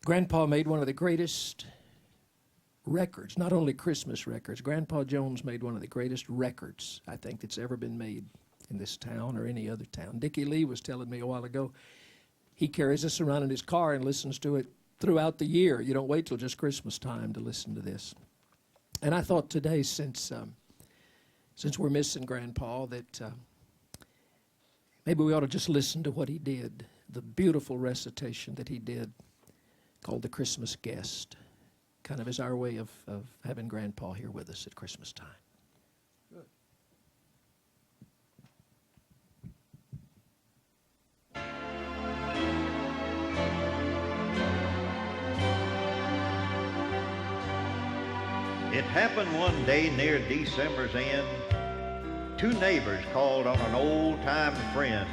Grandpa made one of the greatest records, not only Christmas records. Grandpa Jones made one of the greatest records, I think, that's ever been made in this town or any other town. Dickie Lee was telling me a while ago, he carries this around in his car and listens to it throughout the year. You don't wait till just Christmas time to listen to this. And I thought today, since we're missing Grandpa, that maybe we ought to just listen to what he did, the beautiful recitation that he did called The Christmas Guest, kind of as our way of having Grandpa here with us at Christmas time. Good. It happened one day near December's end. Two neighbors called on an old-time friend,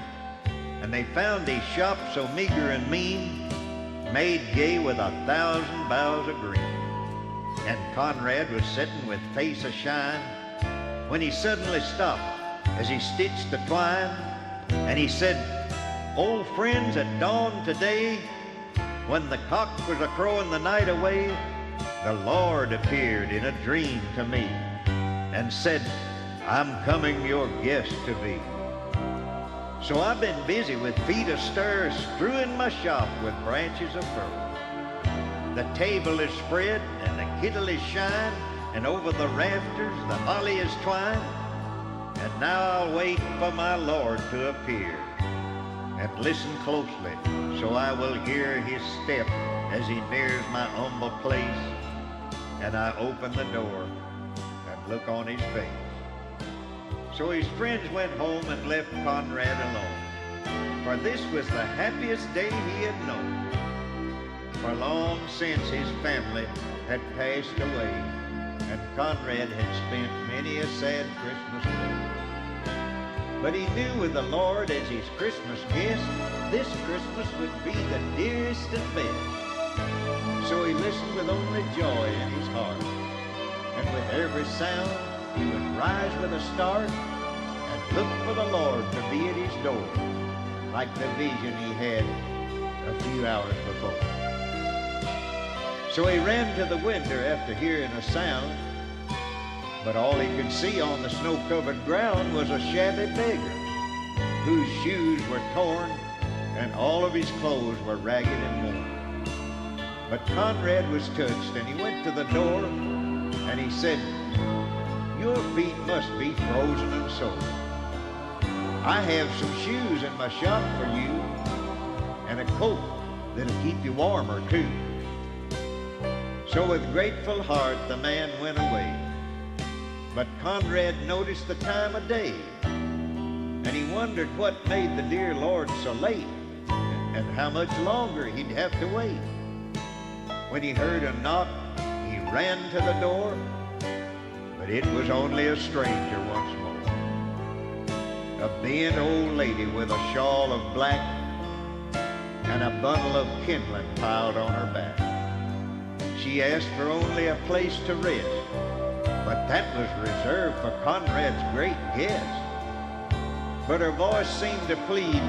and they found his shop so meager and mean, made gay with 1,000 boughs of green. And Conrad was sitting with face ashine when he suddenly stopped as he stitched the twine, and he said, "Old friends, at dawn today, when the cock was a-crowing the night away, the Lord appeared in a dream to me and said, 'I'm coming your guest to be.' So I've been busy with feet astir, strewing my shop with branches of fir. The table is spread and the kittle is shine, and over the rafters the holly is twined. And now I'll wait for my Lord to appear, and listen closely so I will hear his step as he nears my humble place. And I open the door and look on his face." So his friends went home and left Conrad alone, for this was the happiest day he had known. For long since his family had passed away, and Conrad had spent many a sad Christmas day. But he knew with the Lord as his Christmas guest, this Christmas would be the dearest and best. So he listened with only joy in his heart, and with every sound he would rise with a start and look for the Lord to be at his door, like the vision he had a few hours before. So he ran to the window after hearing a sound, but all he could see on the snow-covered ground was a shabby beggar, whose shoes were torn and all of his clothes were ragged and worn. But Conrad was touched, and he went to the door, and he said, "Your feet must be frozen and sore. I have some shoes in my shop for you, and a coat that'll keep you warmer too." So with grateful heart the man went away. But Conrad noticed the time of day, and he wondered what made the dear Lord so late, and how much longer he'd have to wait. When he heard a knock, he ran to the door, but it was only a stranger once more. A bent old lady with a shawl of black and a bundle of kindling piled on her back. She asked for only a place to rest, but that was reserved for Conrad's great guest. But her voice seemed to plead,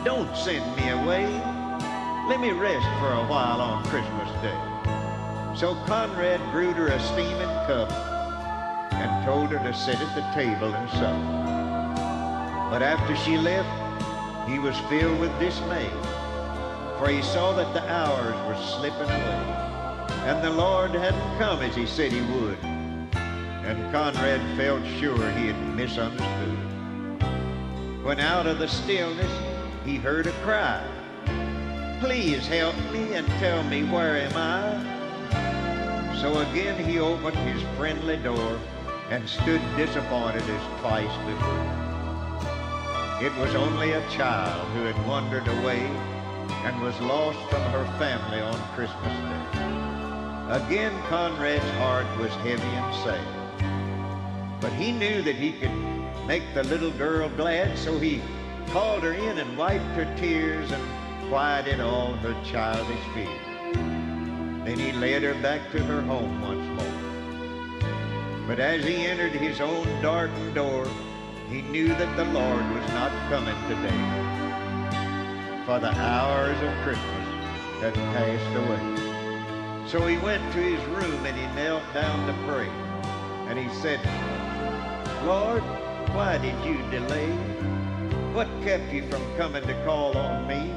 "Don't send me away. Let me rest for a while on Christmas Day." So Conrad brewed her a steaming cup and told her to sit at the table and sup. But after she left, he was filled with dismay, for he saw that the hours were slipping away, and the Lord hadn't come as he said he would, and Conrad felt sure he had misunderstood. When out of the stillness he heard a cry, "Please help me and tell me where am I?" So again he opened his friendly door and stood disappointed as twice before. It was only a child who had wandered away and was lost from her family on Christmas Day. Again Conrad's heart was heavy and sad, but he knew that he could make the little girl glad, so he called her in and wiped her tears and quieted all her childish fears. Then he led her back to her home once more. But as he entered his own darkened door, he knew that the Lord was not coming today, for the hours of Christmas had passed away. So he went to his room and he knelt down to pray. And he said, Lord, why did you delay? What kept you from coming to call on me?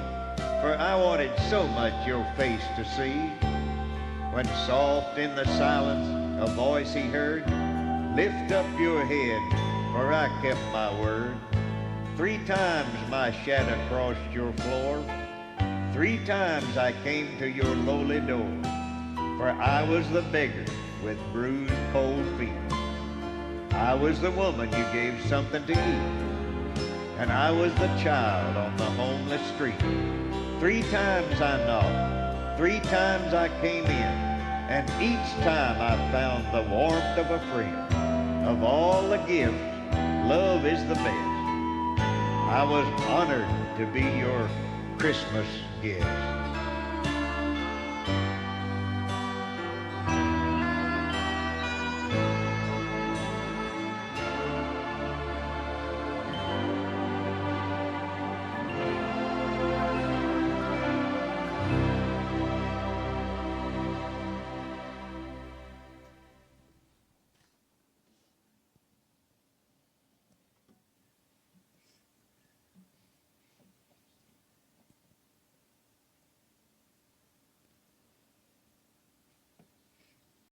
For I wanted so much your face to see. When soft in the silence a voice he heard, lift up your head, for I kept my word. 3 times my shadow crossed your floor. 3 times I came to your lowly door. For I was the beggar with bruised cold feet. I was the woman you gave something to eat. And I was the child on the homeless street. 3 times I knocked, 3 times I came in, and each time I found the warmth of a friend. Of all the gifts, love is the best. I was honored to be your Christmas guest.